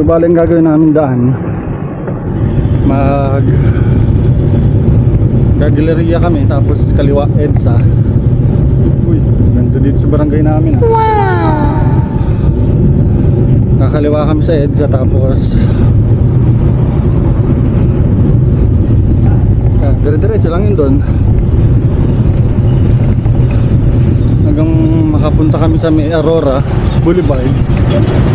bali ang gagawin namin daan, gagaleria kami, tapos kaliwa EDSA. Uy, ganda dito sa barangay namin, ah. Kakaliwa kami sa EDSA, tapos dire-diretso lang yun doon hanggang makapunta kami sa may Aurora Boulevard,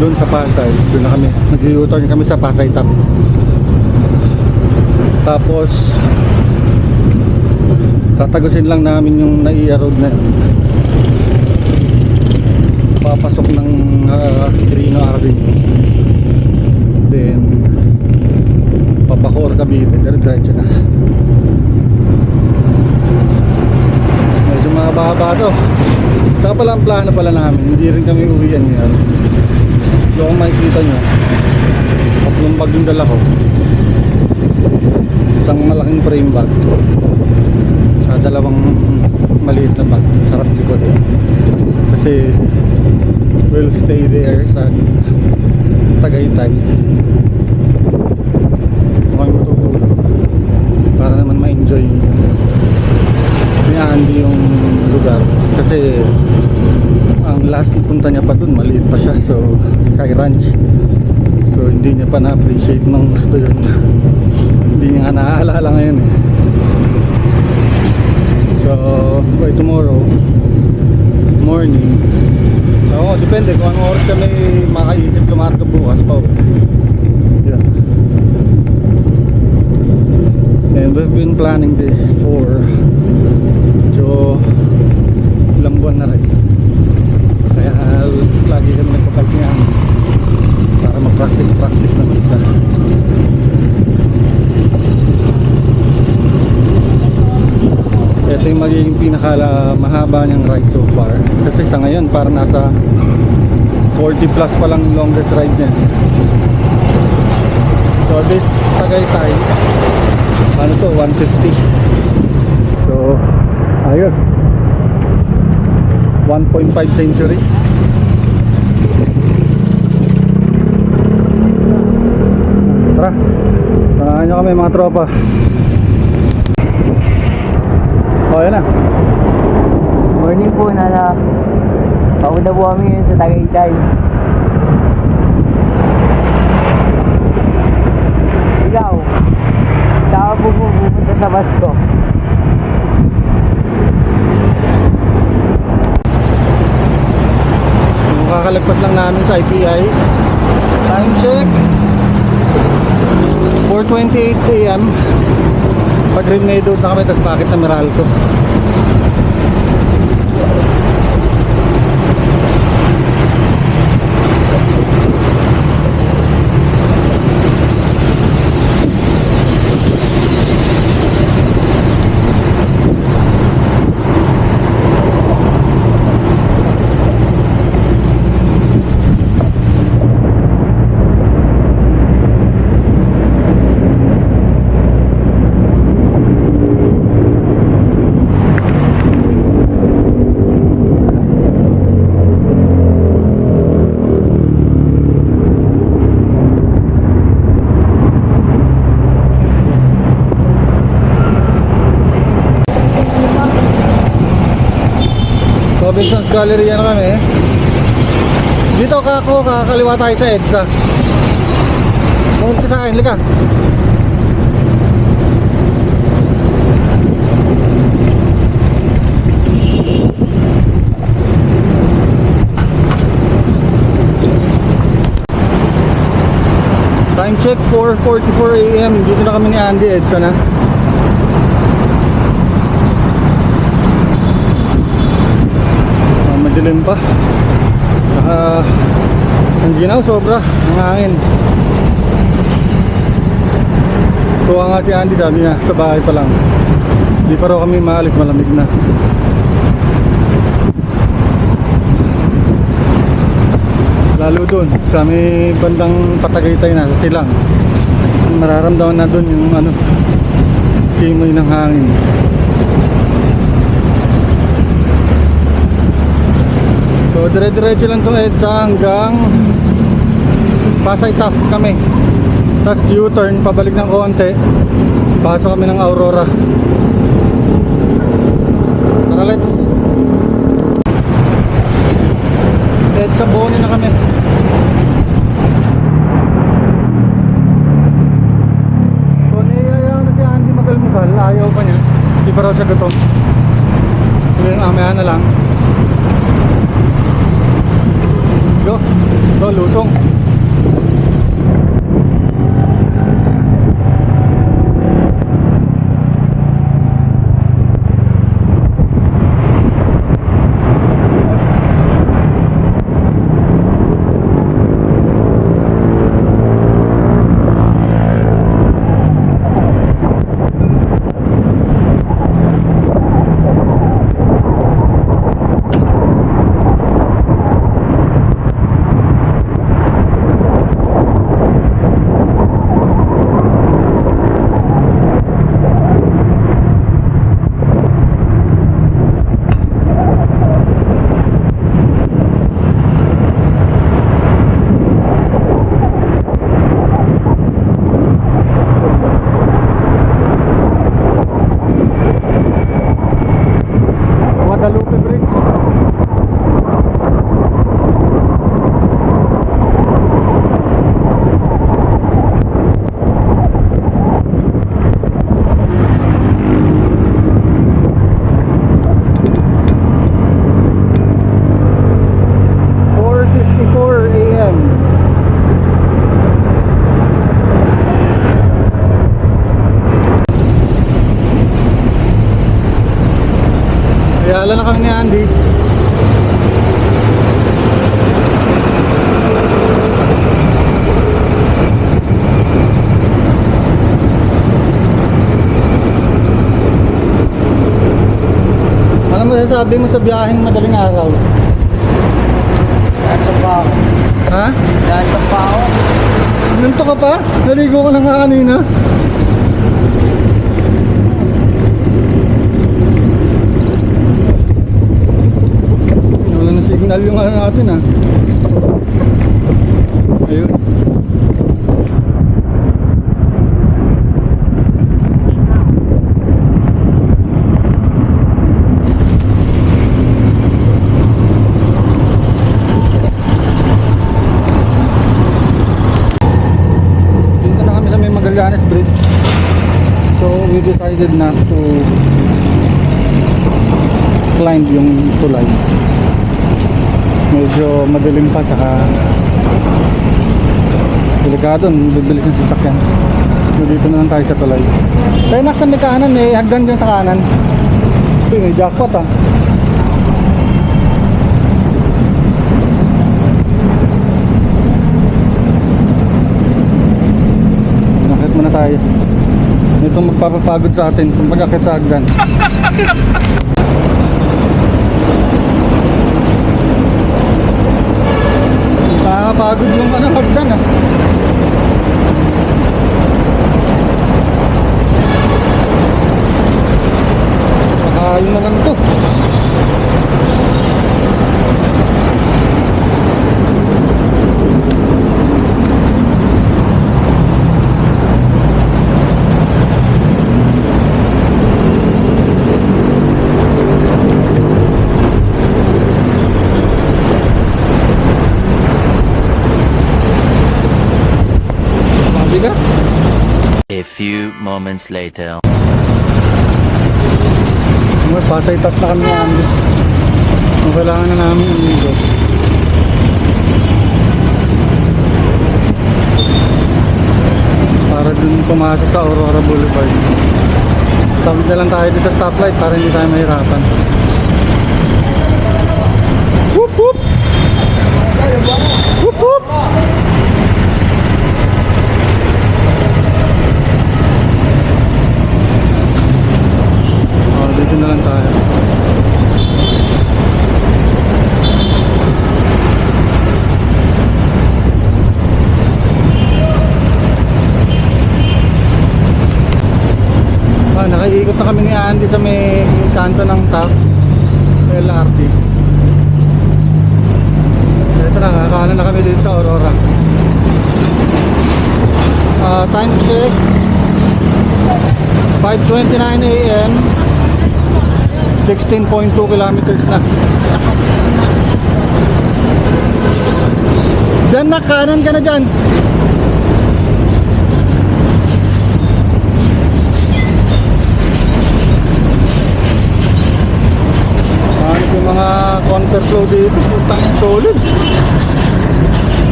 doon sa Pasay. Doon na kami, nag-u-turn kami sa Pasay Top. Tapos tatagusin lang namin yung NAIA Road na yun, papasok ng Quirino Avenue, then papakor Cavite, dire-diretso na. Medyo mahaba to. Saka pala ang plano pala namin, hindi rin kami uwian ngayon. So kung makikita nyo, tatlong bag yung dala ko, isang malaking frame bag, saka dalawang maliit na bag, harap likod. Kasi we'll stay there sa Tagaytay. Kung kami matutulog, para naman ma-enjoy ni Andy yung lugar. Kasi ang last punta niya pa dun, maliit pa siya, so Sky Ranch. So hindi niya pa na-appreciate ng gusto yun. Hindi niya nga naaalala ngayon eh. So by tomorrow morning, so depende kung anong oras kami makaisip lumarga bukas pa. Yeah. And we've been planning this for ilang buwan na rin. Kaya lagi kami nagpapag niya para mag-practice na kita. Ito yung magiging mahaba niyang ride so far. Kasi sa ngayon parang nasa 40 plus pa lang longest ride niya. So this Tagaytay, ano to, 150. So ayos, 1.5 century. Tara, samahan nyo kami mga tropa. O, yan na. Morning po, nana. Papunta po kami ngayon sa Tagaytay. Ikaw, saan po pupunta sa Pasko? Kakalagpas lang namin sa IPI. Time check 4:28 AM. Pag Green Meadows na kami, tapos bakit na Meralco. Robinson's Gallery na kami. Dito kakaliwa tayo sa EDSA. Munod ka sa akin, lika. Time check 4:44 AM. Dito na kami ni Andy, EDSA na. Madilim pa. Saka ang ginaw, sobra ang hangin. Tuwa nga si Andy, sabi niya sa bahay pa lang, hindi pa raw kami maalis, malamig na. Lalo dun sa may bandang Patagaytay na sa Silang, mararamdaman na dun yung simoy ng hangin. So dire-diretso lang itong EDSA hanggang Pasay Taft kami. Tapos U-turn, pabalik ng konti. Pasok kami ng Aurora. Tara, let's. Sa Boni na kami. Boni, ayaw na si Andy magalmusal. Ayaw pa niya. Hindi pa raw siya gutom. Sige, amaya na lang. Let's go. Go, lusong. Guadalupe Bridge. Ayala na kami ni Andy. Ano mo sasabi mo sa biyaheng madaling araw? Nanto pa ako. Ha? Nanto pa ako. Nanto ka pa? Naligo ka lang nga kanina. Signal yung ano natin ha. Ayun. Dito na kami sa may Magallanes Bridge. So we decided not to climb yung tulay. Medyo madilim pa, tsaka delikado, bibilis ng sasakyan. So dito na lang tayo sa tulay. Kaya nasa may kanan, may hagdan dyan sa kanan. Uy, may jackpot ah. Nakit muna tayo. Ito magpapapagod sa atin kung mag-akit sa hagdan. Nakakapagod yung hagdan ah. Saka yun na lang to. A few moments later. Pasay Taft na kami ng Andy. Kailangan na namin umigo. Para dun pumasok sa Aurora Boulevard. Tawid na lang tayo dito sa stoplight para hindi tayo mahirapan. Whoop whoop! Whoop whoop! Dito na lang tayo. Nakaiikot na kami ni Andy sa may kanto ng Taft LRT. Ito na, kakanan na kami dito sa Aurora. check. 5:29 AM. 16.2 kilometers na. Diyan na, kanan ka na dyan. Ano yung mga contour flow dito? Putang solid.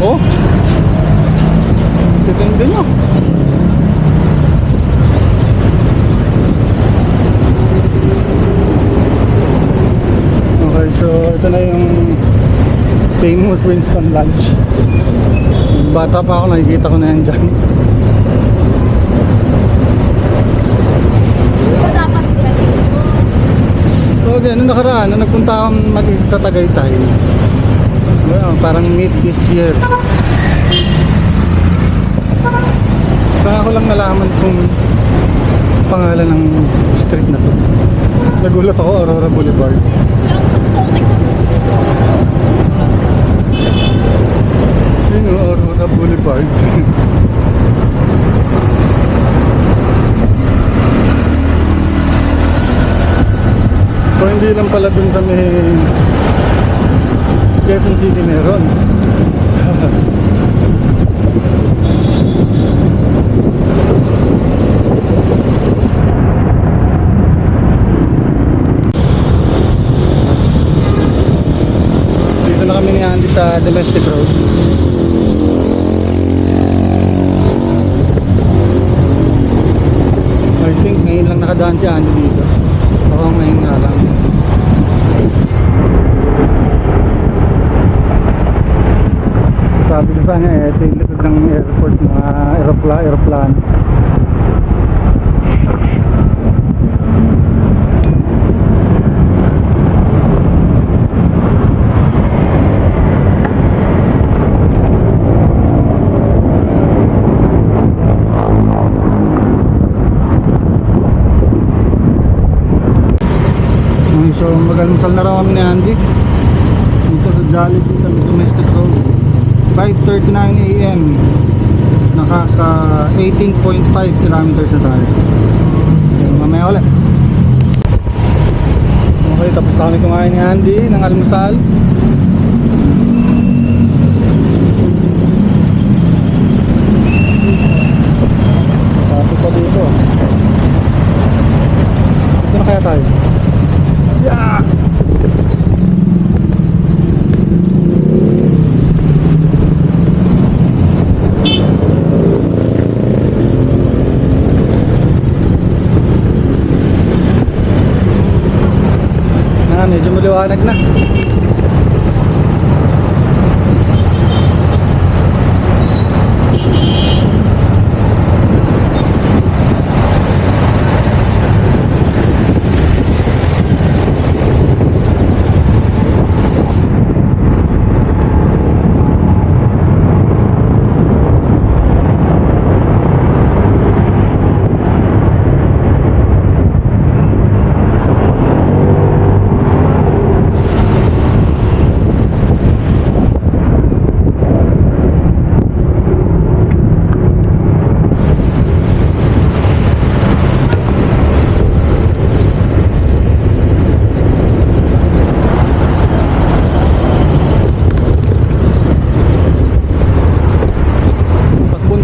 Oh. Titindi nyo. Okay, so ito na yung famous Winston Lodge. Bata pa ako, nakikita ko na yan dyan. So again, nung nakaraan, nung nagpunta akong mag-isa sa Tagaytay, well, parang mid this year, saka ko lang nalaman kung pangalan ng street na to. Nagulat ako, Aurora Boulevard. Yun o, Aurora Boulevard. So hindi lang pala dun sa may Quezon City meron. Dito na kami ni Andy sa domestic road. I think ngayon lang nakadaan si Andy dito. Oo, ngayon nga lang. Sabi ko sana ito yung likod ng airport, mga aeroplano. So mag-almusal na raw kami ni Andy dito sa Jollibee sa domestic road. 5:39 AM. Nakaka 18.5 kilometers na tayo. So, mamaya ulit. Okay, tapos na kami kumain ni Andy ng almusal. Tapos pa dito. Saan kaya tayo? Yeah! Medyo maliwanag na.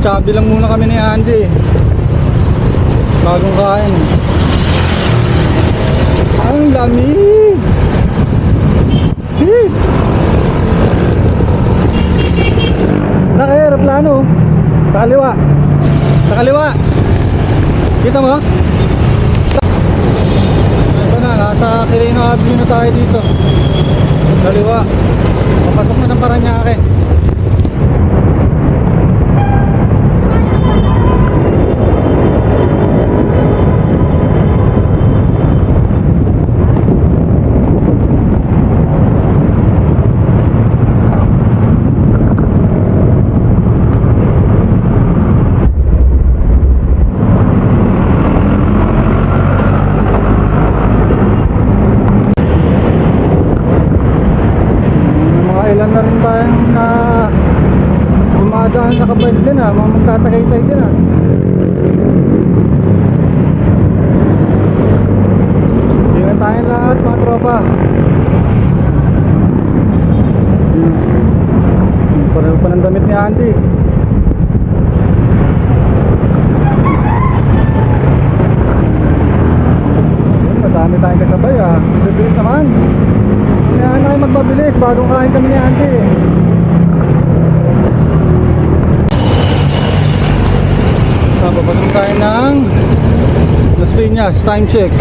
Sabi lang muna kami ni Andy bagong kain. Ang lamig. Naka-aeroplano sa kaliwa. Sa kaliwa. Kita mo? Ito na, nasa Quirino Avenue na tayo dito. Kaliwa. Papasok na ng Paranaque. Ilan na rin tayong dumadaan sa kabad din mga magtatagaytay din tayong lahat mga tropa. Pareho pa ng damit ni Andy. Madami tayong kasabay ah. Bibilis naman. Kaya na kayo magpabilis. Bagong kain kami ni Andy. Papasok tayo ng Las Piñas. Time check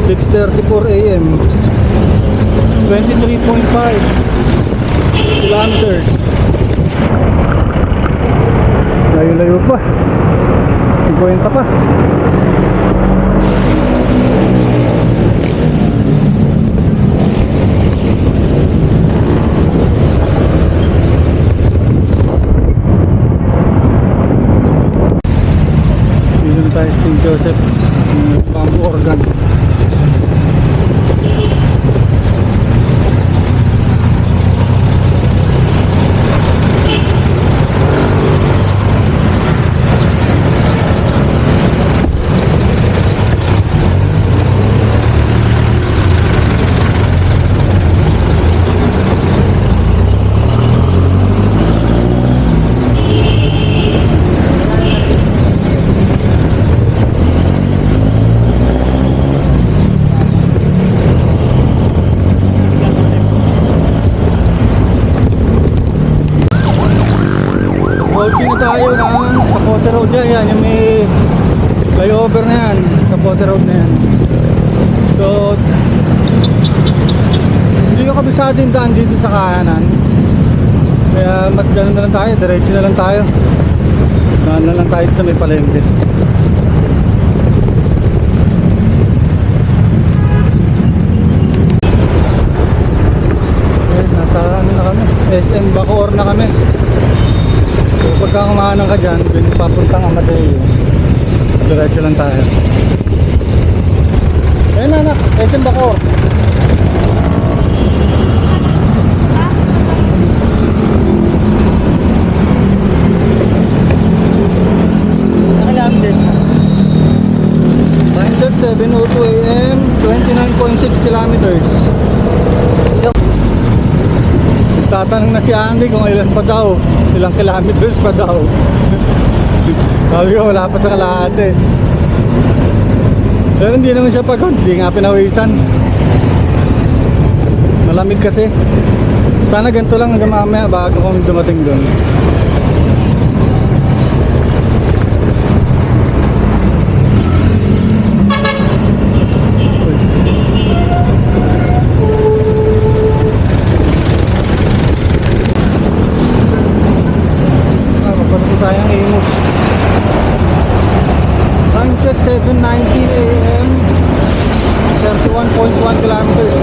6:34 AM, 23.5 kilometers. Layo-layo pa, 50 pa. Dito na tayo sa St. Joseph, Campo Organ. Coaching tayo ng Zapote Road yan, yan yung may flyover na yan, Zapote Road na yan. So hindi ko kabisado yung daan dito sa kahanan, kaya gano'n na lang tayo, diretso na lang tayo. Daan na lang tayo sa may palengke. Okay, nasa ano na kami, SM Bacoor na kami. So pagka kumahanang ka dyan, dun papuntang Amadeo, diretso lang tayo. Ayun na anak, SM Bacoor. Kilometers na. Time check 7:02 AM, 29.6 kilometers. Tatanong na si Andy kung ilan pa daw, ilang kilometers pa daw. Sabi ko wala pa sa kalahati. Pero hindi naman siya pagod, hindi nga pinawisan. Malamig kasi. Sana ganito lang hanggang mamaya bago kami dumating doon. Sayang Imus. Time check 7:19 AM, 31.1 kilometers.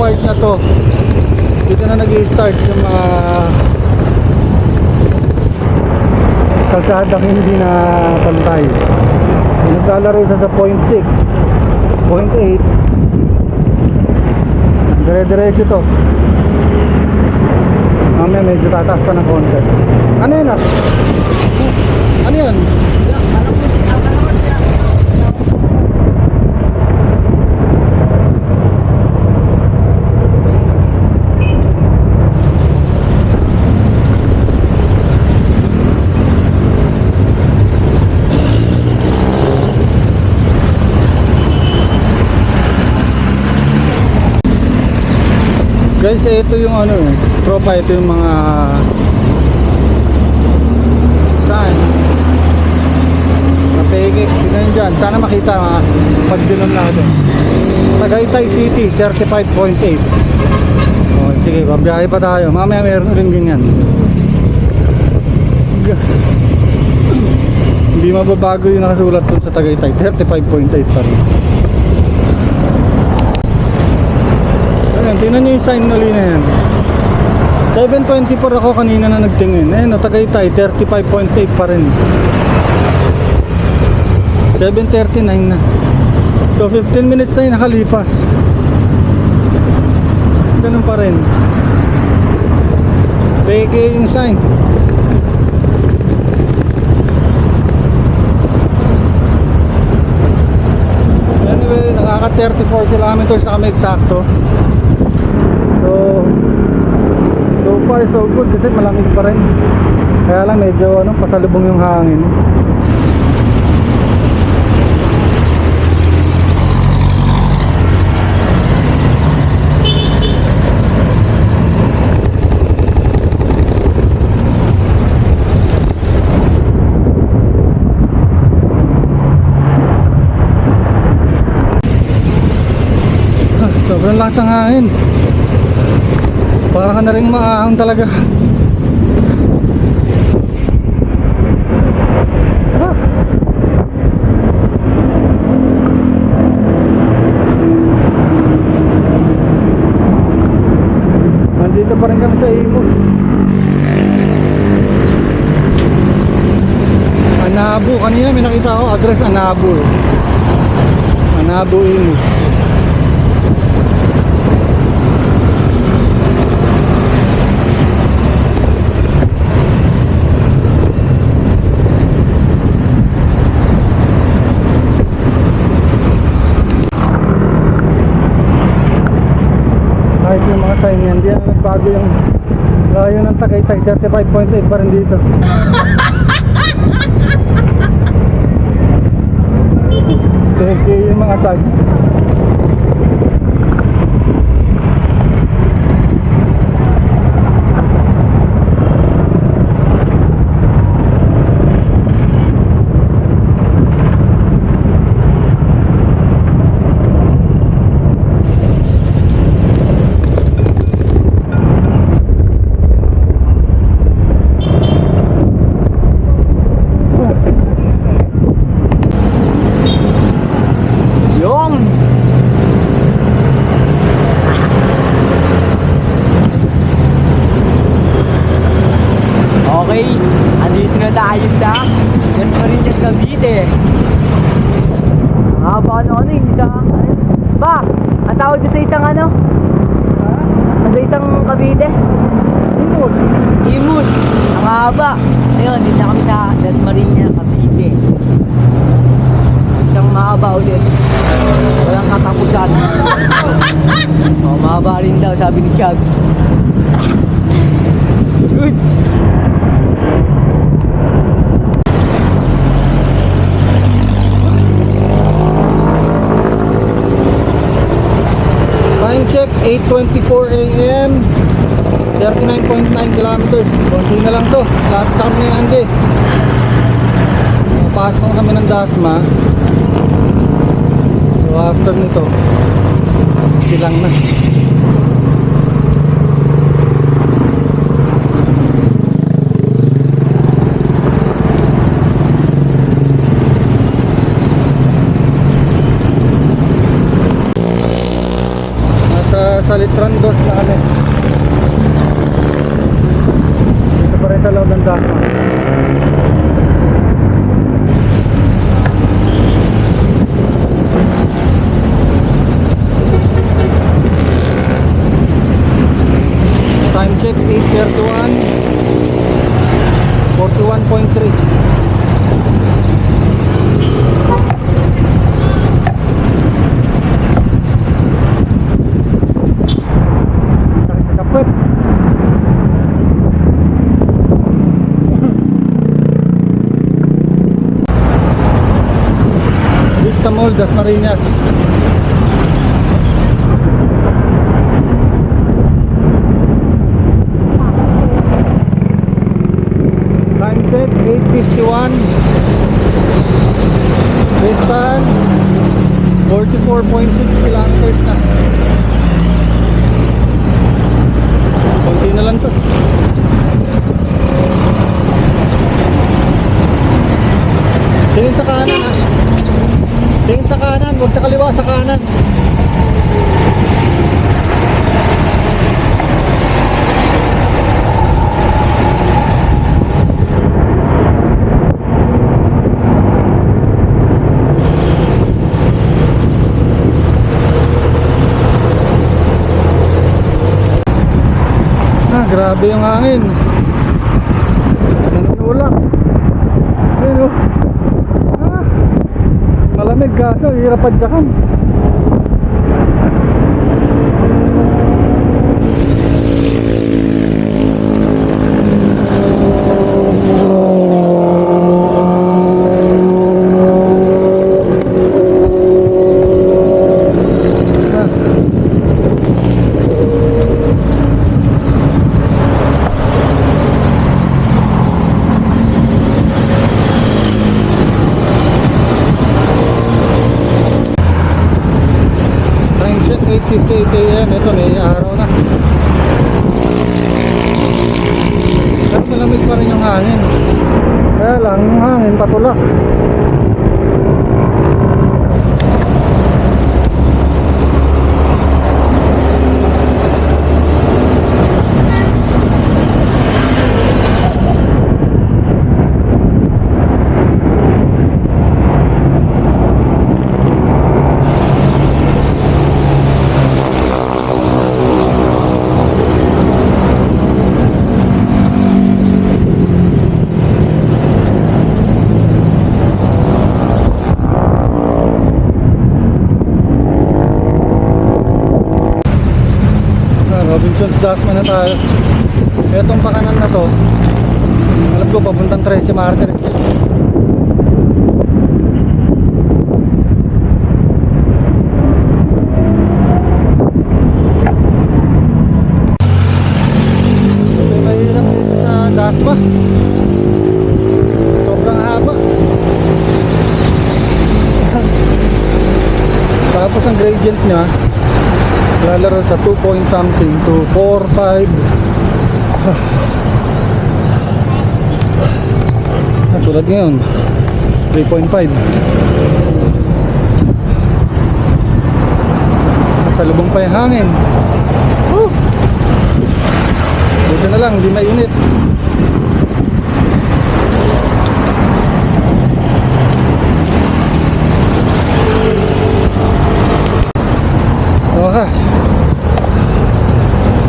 Part na to, dito na nag-i-start yung mga kalsadang hindi na pantay. Naglalaro isa sa 0.6, 0.8, dire-diretso to. Mamaya medyo tataas pa ng konti. Ano yun ah? Ano yun? Guys, ito yung ano eh, tropa, ito yung mga sign. Napeke, tingnan nyo dyan. Sana makita mga pag-zoom natin. Tagaytay City, 35.8. Okay, sige, babiyahe pa tayo. Mamaya meron rin ganyan. Hindi mababago yung nakasulat dun sa Tagaytay, 35.8 pa rin. Ayan, tingnan nyo yung sign na na yan. 7.24 ako kanina na nagtingin. Ayan, Tagaytay, 35.8 pa rin. 7.39 na. So 15 minutes na yung nakalipas. Ganun pa rin. Peke yung sign. Anyway, nakaka 34 kilometers na kami eksakto. So far so good kasi malamig pa rin. Kaya lang medyo pasalubong yung hangin. Sobrang lakas ang hangin. Para ka na rin maahon talaga. Nandito pa rin kami sa Imus. Anabo. Kanina may nakita ako address Anabo. Anabo Imus. Kahit yung mga sign yan, hindi na nagbago yung layo ng Tagaytay, 35.8 pa rin dito. Thank you yung mga sign. Yung okay, andito na tayo sa Dasmariñas, Cavite. Haba isang ba? Ang tawag doon sa isang sa isang Cavite? Imus. Imus. Ang haba. Ayun, dito na kami sa Dasmariñas, Cavite. Isang mahaba ulit. Walang katapusan. Mahaba rin daw, sabi ni Chubbs. Goods. Time check, 8:24 AM, 39.9 kilometers. Konti na lang to. Lapit na kami ng Ande. Pasok na kami ng Dasma. So after nito, silang na. Sa Litrandos na kami. Dito pa rin sa loob ng Dasma. Time check 8:31, 41.3. Vista Mall, Dasmariñas. distance 44.6 kilometers na. Konti na lang to. Tingin sa kanan ha. Tingin sa kanan, huwag sa kaliwa, sa kanan. Grabe yung hangin. Nanunulak. Ayun oh. Malamig kaso hirap padyakan. Check 8:58 AM. Ito may araw na. Pero malamig pa rin yung hangin. Kaya lang yung hangin patulak. Robinson's Dasma na tayo. Etong pakanan na to, alam ko papuntang 13 Martires. Ito yung mahirap dito sa Dasma. Sobrang haba. Tapos ang gradient nya lalaro sa 2 point something to 4, 5. Tulad ngayon 3.5. Masalubong pa yung hangin. Buti na lang, hindi mainit. Wakas.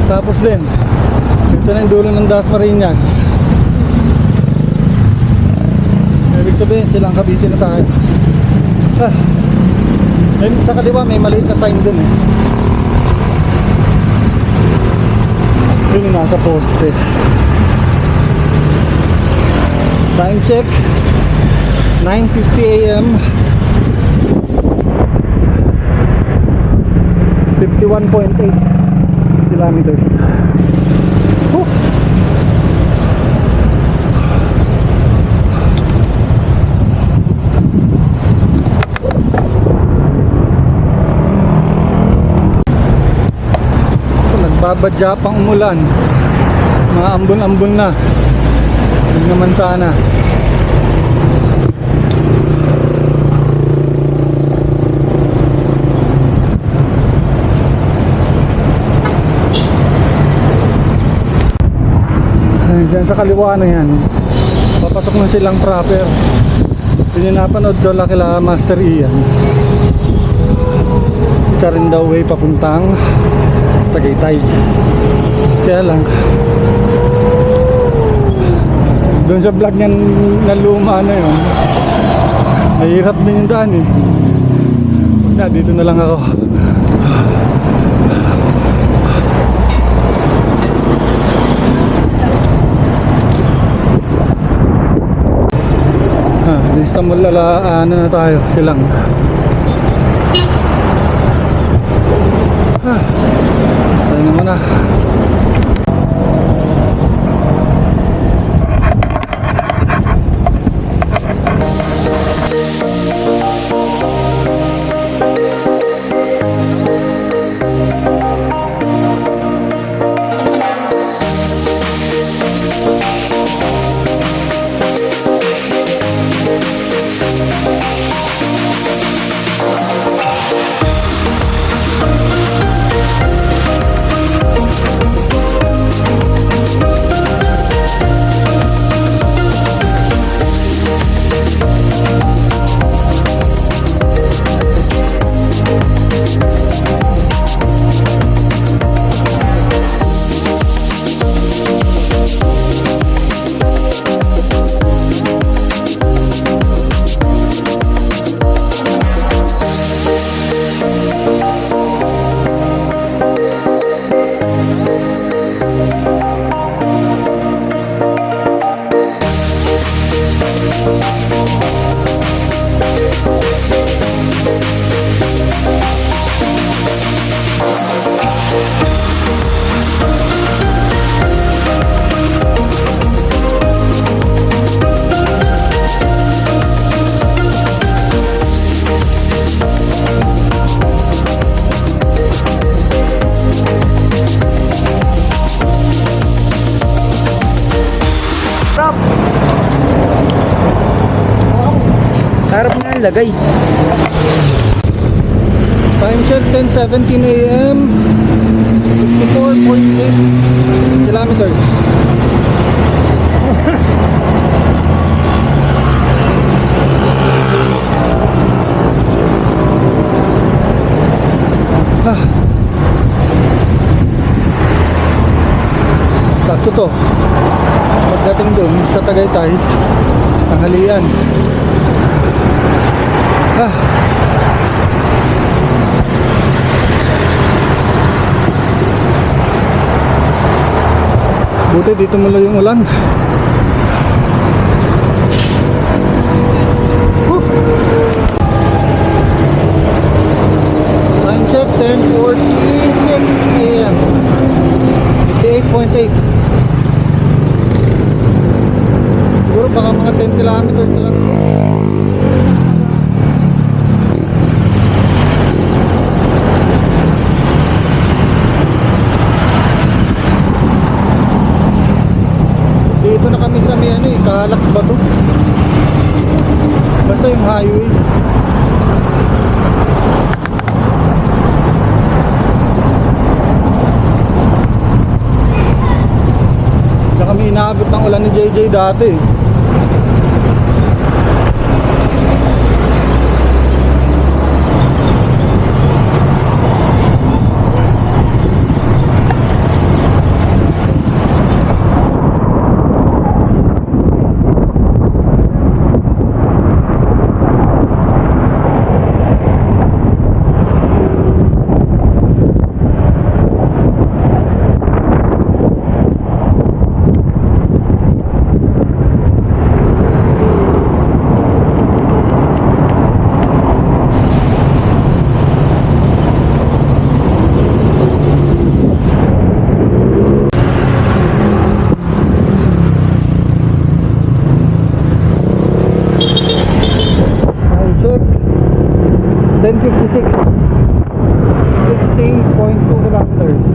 Tapos din ito na yung dulo ng Dasmariñas. Ibig sabihin silang Cavite na tayo. Sa kaliwa may maliit na sign dun eh. Yun yung nasa poste. Time check 9:50 AM. 51.8 kilometers. Nagbabadya pang umulan. Mga ambon-ambon na. Huwag naman sana. Diyan sa kaliwa na yan, papasok na silang proper. Yun yung napanood ko lang kila Master Ian. Isa rin daw way papuntang Tagaytay. Kaya lang doon sa vlog niyan na luma na yun, mahirap din yung daan eh. Na dito na lang ako. Sa mula ano na tayo, silang tayo na muna. Sarap! Sarap nga ang lagay. Time check 10:17 AM, 54.8 kilometers. Ah. Sakto to. Pagdating dun sa Tagaytay, tanghalian. Ah. Buti dito mula yung ulan. Whew. Time check 10:46 AM, 58.8. Siguro baka mga 10 kilometers lang. Dito na kami sa may ano eh, Kaalax ba to? Basta yung highway. Diyan kami inaabot ng ulan ni JJ dati eh. Check 10:56, 60.2 kilometers.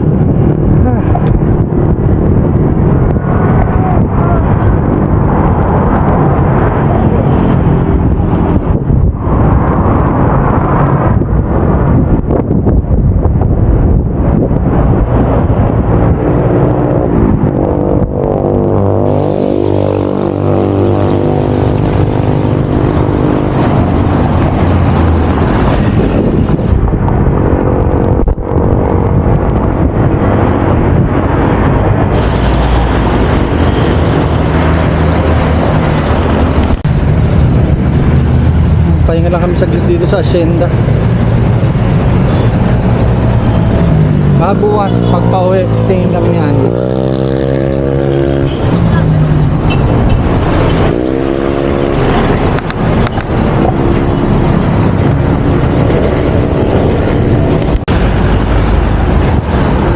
Pahinga lang kami saglit dito sa Hacienda. Bukas pagpa-uwi, tingin kami ni Andy.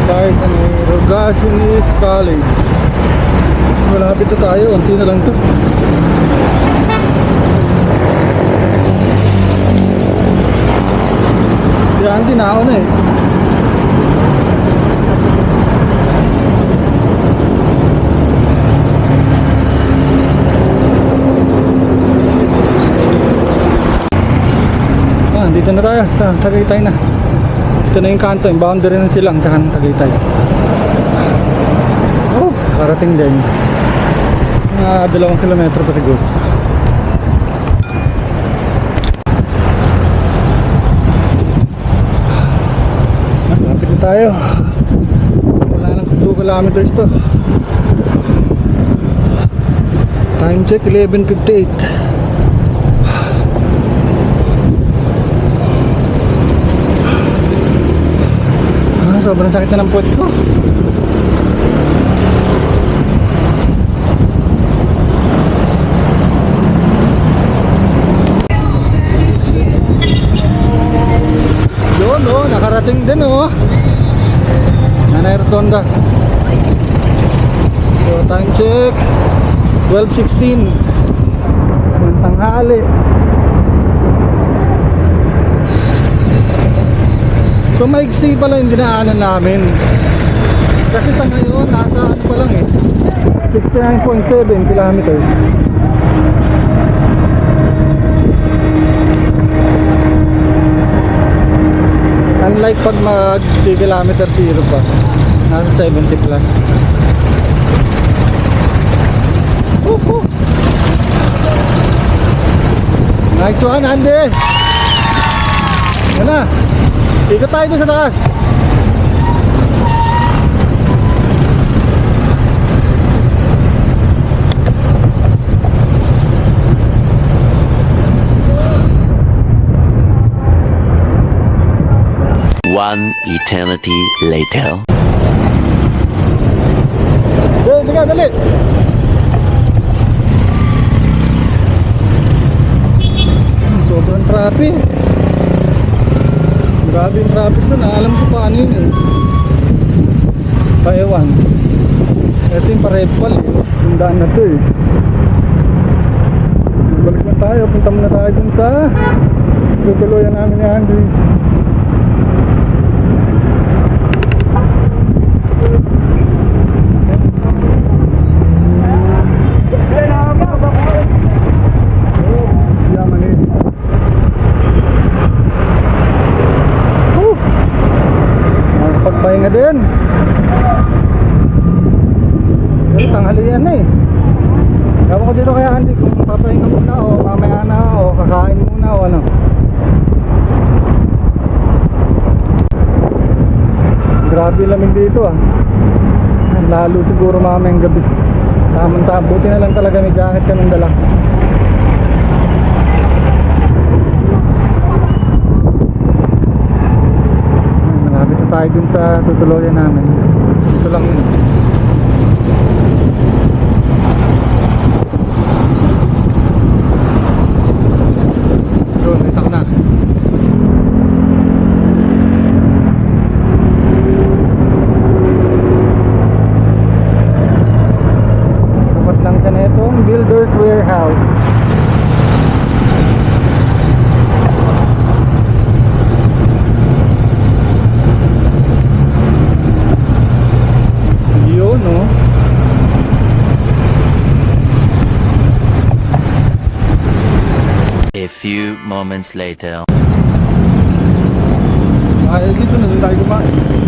Tayo sa may Rogaciones College. Malapit na tayo, unti na lang to. Yan din ako na eh. Dito na tayo sa Tagaytay na. Ito na yung kanto, yung boundary ng Silang tsaka ng Tagaytay. Oh, karating din. Mga 2 kilometro pa siguro. Lapit na tayo. Wala nang 2 kilometers to. Time check 11:58. Sobrang sakit na ng puwet ko. Yun oh, nakarating din oh. Nanay Rotonda. So time check 12:16. Ng tanghali. So maigsi pala yung dinaanan namin. Kasi sa ngayon, nasa ano pa lang eh 69.7 kilometers. Unlike pag mag 3 kilometer zero pa, nasa 70 plus. Nice one, Andy! Yan na! Ikot tayo doon sa taas. One eternity later. Dali, dali! Sobrang traffic. Grabe yung traffic doon, alam ko paano yun eh. Paewan. Ito yung parepal eh. Yung daan na to eh. Balik na tayo, punta muna tayo dun sa tutuluyan namin ni Andy. Yaman eh. Pagpahinga din. Pero tanghalian na eh. Ewan ko dito kaya Andy kung papahinga muna o mamaya na o kakain muna o ano. Grabe lamig dito ah. Lalo siguro mamayang gabi. Tamang buti na lang talaga may jacket ka ng dala. Malapit na tayo dun sa tutuluyan namin. Ito lang yun. Yun, itak na. Tapat lang sa netong Builder's Warehouse. Yun, no? A few moments later. Ay, dito na tayo kumain.